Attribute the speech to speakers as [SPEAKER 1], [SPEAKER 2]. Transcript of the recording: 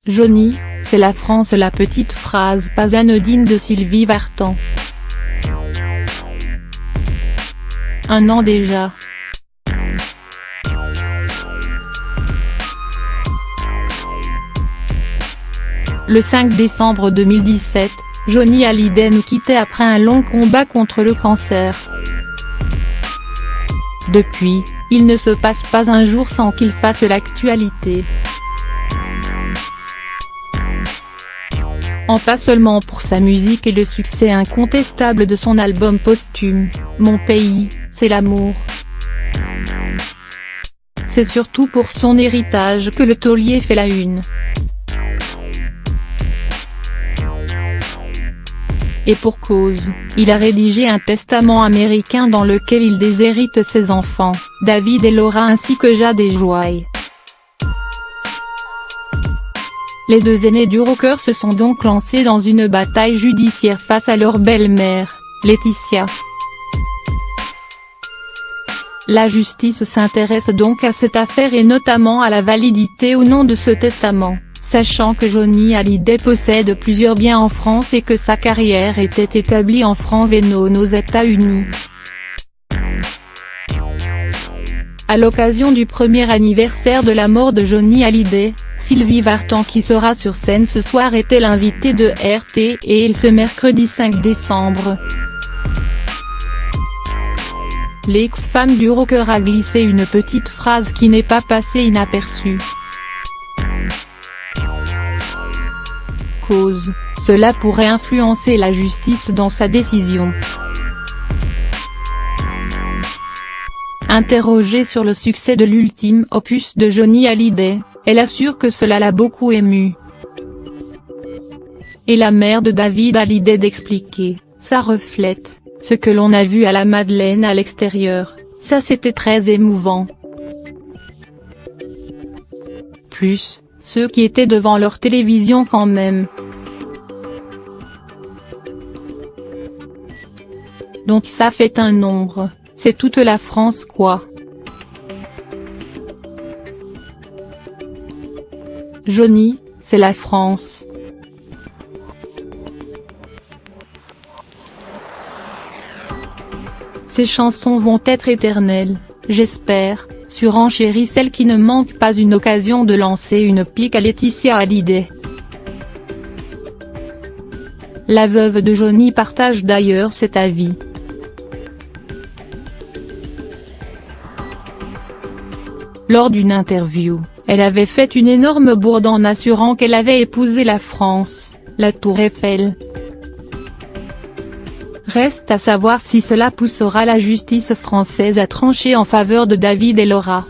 [SPEAKER 1] Johnny, c'est la France. La petite phrase pas anodine de Sylvie Vartan. Un an déjà. Le 5 décembre 2017, Johnny Hallyday nous quittait après un long combat contre le cancer. Depuis, il ne se passe pas un jour sans qu'il fasse l'actualité. Pas seulement pour sa musique et le succès incontestable de son album posthume, Mon pays, c'est l'amour. C'est surtout pour son héritage que le taulier fait la une. Et pour cause, il a rédigé un testament américain dans lequel il déshérite ses enfants, David et Laura ainsi que Jade et Joy. Les deux aînés du rocker se sont donc lancés dans une bataille judiciaire face à leur belle-mère, Laetitia. La justice s'intéresse donc à cette affaire et notamment à la validité ou non de ce testament, sachant que Johnny Hallyday possède plusieurs biens en France et que sa carrière était établie en France et non aux États-Unis. À l'occasion du premier anniversaire de la mort de Johnny Hallyday, Sylvie Vartan qui sera sur scène ce soir était l'invitée de RTL ce mercredi 5 décembre. L'ex-femme du rocker a glissé une petite phrase qui n'est pas passée inaperçue. Cause, cela pourrait influencer la justice dans sa décision. Interrogée sur le succès de l'ultime opus de Johnny Hallyday, elle assure que cela l'a beaucoup émue. Et la mère de David Hallyday d'expliquer, ça reflète ce que l'on a vu à la Madeleine à l'extérieur, ça c'était très émouvant. Plus, ceux qui étaient devant leur télévision quand même. Donc ça fait un nombre, c'est toute la France quoi. Johnny, c'est la France. Ces chansons vont être éternelles, j'espère, surenchérit celle qui ne manque pas une occasion de lancer une pique à Laetitia Hallyday. La veuve de Johnny partage d'ailleurs cet avis. Lors d'une interview, elle avait fait une énorme bourde en assurant qu'elle avait épousé la France, la Tour Eiffel. Reste à savoir si cela poussera la justice française à trancher en faveur de David et Laura.